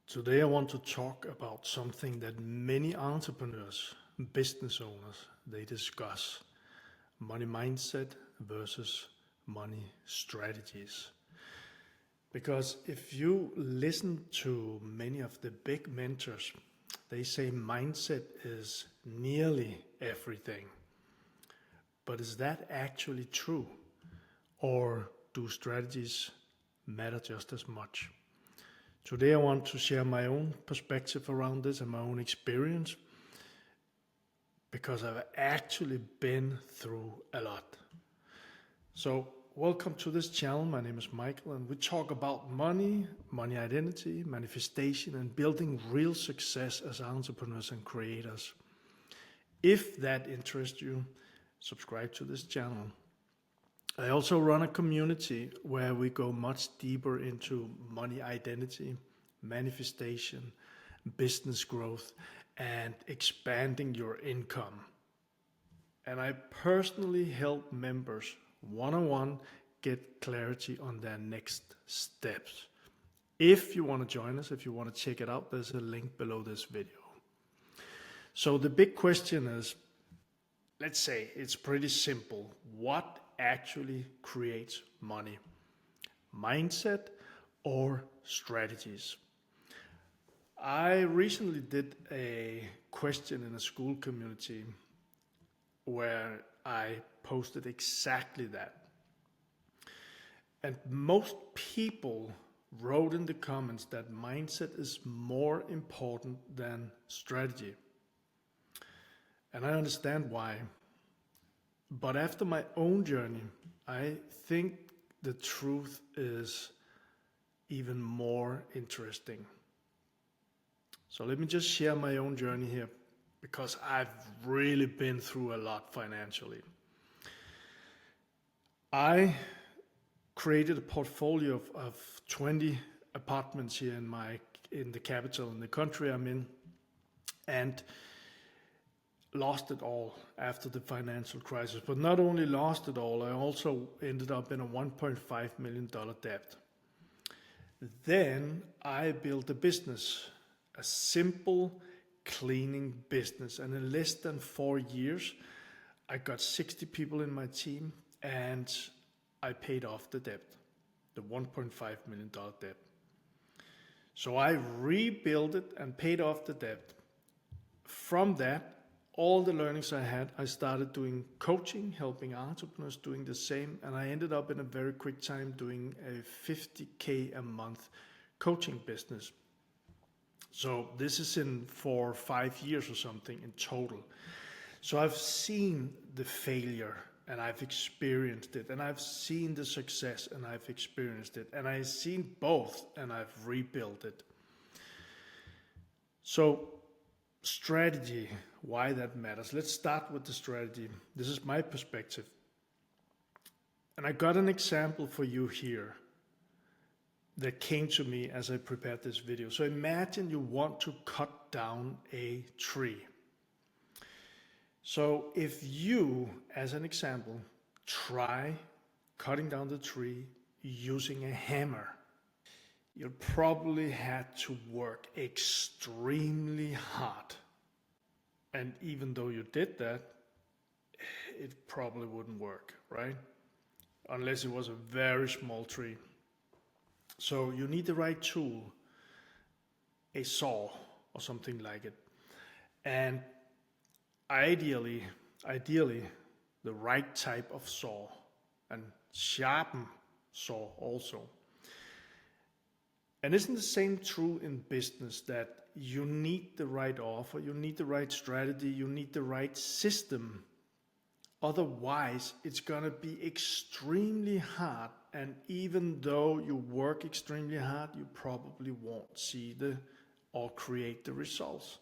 Today I want to talk about something that many entrepreneurs, business owners, they discuss. Money mindset versus money strategies. Because if you listen to many of the big mentors, they say mindset is nearly everything. But is that actually true? Or do strategies matter just as much? Today I want to share my own perspective around this and my own experience because I've actually been through a lot. So welcome to this channel. My name is Michael and we talk about money, money identity, manifestation and building real success as entrepreneurs and creators. If that interests you, subscribe to this channel. I also run a community where we go much deeper into money identity, manifestation, business growth, and expanding your income. And I personally help members one-on-one get clarity on their next steps. If you want to join us, if you want to check it out, there's a link below this video. So the big question is, let's say it's pretty simple. What actually creates money? Mindset or strategies? I recently did a question in a Skool community where I posted exactly that. And most people wrote in the comments that mindset is more important than strategy. And I understand why. But after my own journey, I think the truth is even more interesting. So let me just share my own journey here because I've really been through a lot financially. I created a portfolio of 20 apartments here in the capital, in the country I'm in, and lost it all after the financial crisis. But not only lost it all, I also ended up in a $1.5 million debt. Then I built a business, a simple cleaning business. And in less than 4 years, I got 60 people in my team and I paid off the debt, the $1.5 million debt. So I rebuilt it and paid off the debt. From that, all the learnings I had, I started doing coaching, helping entrepreneurs doing the same, and I ended up in a very quick time doing a $50K a month coaching business. So this is in 4 or 5 years or something in total. So I've seen the failure and I've experienced it, and I've seen the success and I've experienced it, and I've seen both and I've rebuilt it. So strategy, why that matters. Let's start with the strategy. This is my perspective. And I got an example for you here that came to me as I prepared this video. So imagine you want to cut down a tree. So if you, as an example, try cutting down the tree using a hammer, you probably had to work extremely hard. And even though you did that, it probably wouldn't work, right? Unless it was a very small tree. So you need the right tool, a saw or something like it. And ideally, the right type of saw, and sharpen saw also. And isn't the same true in business, that you need the right offer, you need the right strategy, you need the right system? Otherwise, it's going to be extremely hard. And even though you work extremely hard, you probably won't see or create the results.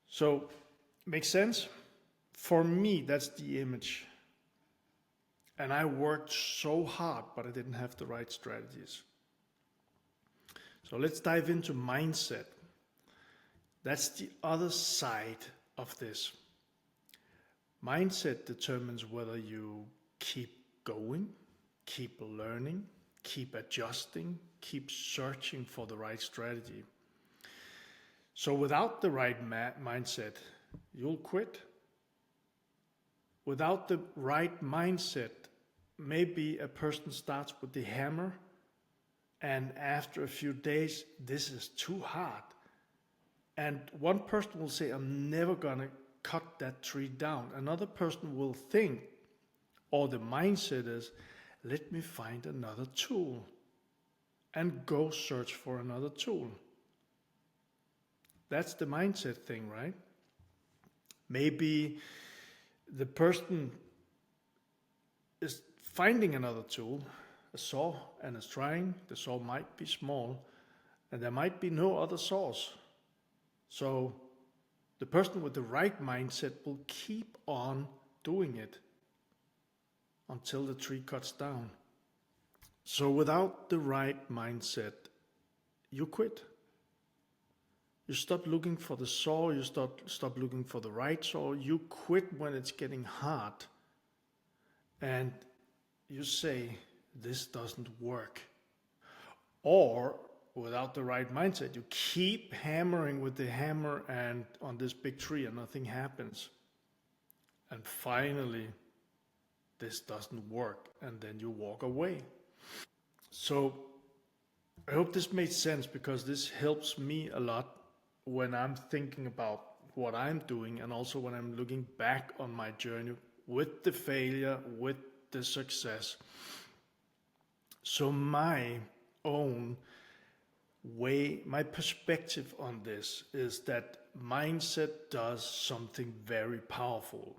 So, makes sense? For me, that's the image. And I worked so hard, but I didn't have the right strategies. So let's dive into mindset. That's the other side of this. Mindset determines whether you keep going, keep learning, keep adjusting, keep searching for the right strategy. So without the right mindset, you'll quit. Without the right mindset, maybe a person starts with the hammer, and after a few days, this is too hard. And one person will say, I'm never gonna cut that tree down. Another person will think, or the mindset is, let me find another tool and go search for another tool. That's the mindset thing, right? Maybe the person is finding another tool, a saw, and is trying. The saw might be small, and there might be no other saws. So the person with the right mindset will keep on doing it until the tree cuts down. So without the right mindset, you quit. You stop looking for the saw, you stop looking for the right saw, you quit when it's getting hard. And you say, this doesn't work. Or without the right mindset, you keep hammering with the hammer and on this big tree and nothing happens. And finally, this doesn't work, and then you walk away. So I hope this made sense, because this helps me a lot when I'm thinking about what I'm doing, and also when I'm looking back on my journey with the failure, with the success. So my own way, my perspective on this is that mindset does something very powerful.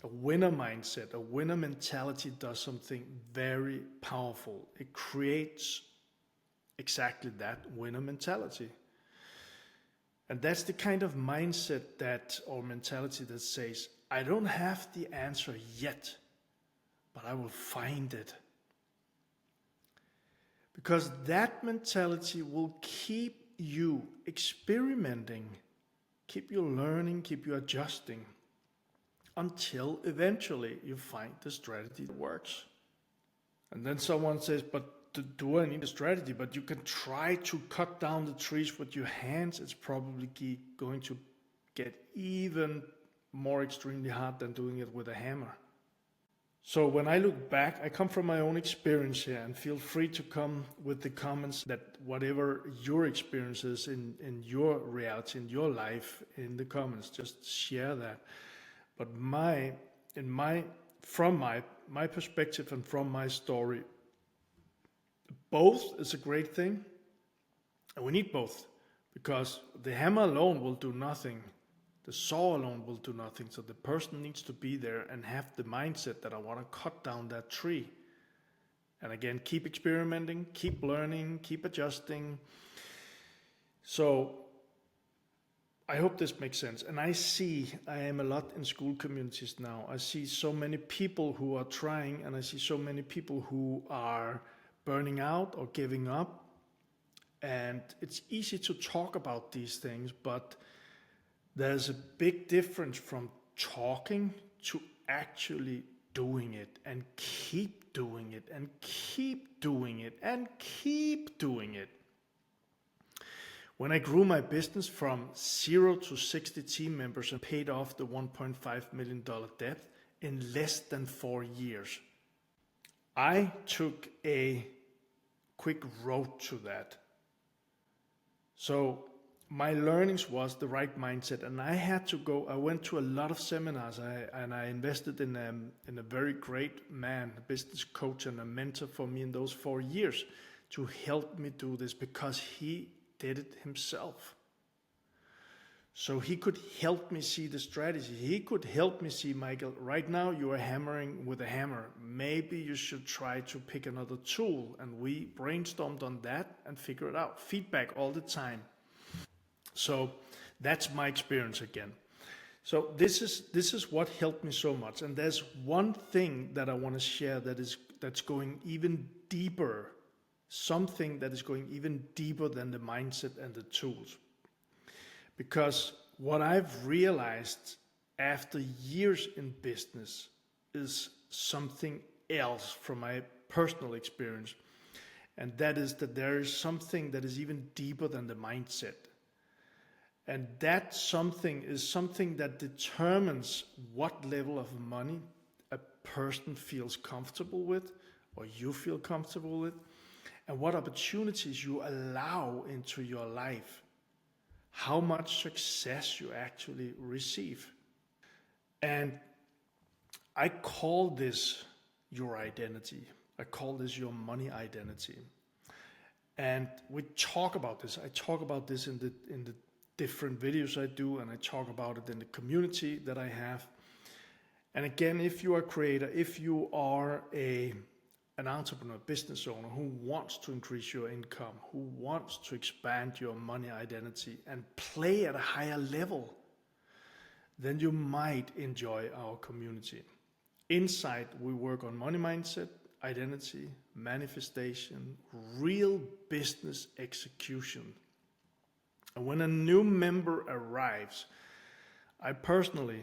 A winner mindset, a winner mentality does something very powerful. It creates exactly that winner mentality. And that's the kind of mindset that, or mentality that says, I don't have the answer yet, but I will find it. Because that mentality will keep you experimenting, keep you learning, keep you adjusting, until eventually you find the strategy that works. And then someone says, but do I need a strategy? But you can try to cut down the trees with your hands. It's probably going to get even more extremely hard than doing it with a hammer. So when I look back, I come from my own experience here, and feel free to come with the comments that whatever your experience is in your reality, in your life, in the comments, just share that. But from my perspective and from my story, both is a great thing, and we need both, because the hammer alone will do nothing. The saw alone will do nothing. So the person needs to be there and have the mindset that I want to cut down that tree. And again, keep experimenting, keep learning, keep adjusting. So I hope this makes sense. And I am a lot in Skool communities now. I see so many people who are trying, and I see so many people who are burning out or giving up. And it's easy to talk about these things, but there's a big difference from talking to actually doing it, and keep doing it, and keep doing it, and keep doing it. When I grew my business from 0 to 60 team members and paid off the $1.5 million debt in less than 4 years, I took a quick road to that. So my learnings was the right mindset, and I went to a lot of seminars, and I invested in a very great man, a business coach and a mentor for me in those 4 years to help me do this, because he did it himself. So he could help me see the strategy. He could help me see, Michael, right now you are hammering with a hammer. Maybe you should try to pick another tool. And we brainstormed on that and figured it out. Feedback all the time. So that's my experience again. So this is what helped me so much. And there's one thing that I want to share that's going even deeper, something that is going even deeper than the mindset and the tools. Because what I've realized after years in business is something else from my personal experience. And that is that there is something that is even deeper than the mindset. And that something is something that determines what level of money a person feels comfortable with, or you feel comfortable with, and what opportunities you allow into your life, how much success you actually receive. And I call this your identity. I call this your money identity. And we talk about this. I talk about this in the different videos I do, and I talk about it in the community that I have. And again, if you are a creator, if you are an entrepreneur, business owner who wants to increase your income, who wants to expand your money identity and play at a higher level, then you might enjoy our community. Inside, we work on money mindset, identity, manifestation, real business execution. And when a new member arrives, I personally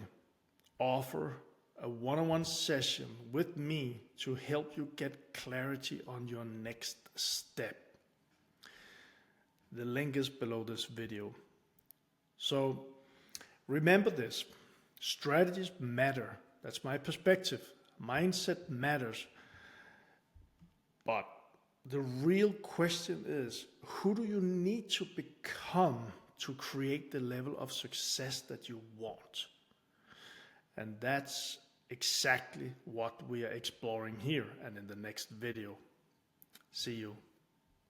offer a one-on-one session with me to help you get clarity on your next step. The link is below this video. So remember this, strategies matter. That's my perspective. Mindset matters. But the real question is, who do you need to become to create the level of success that you want? And that's exactly what we are exploring here and in the next video. See you.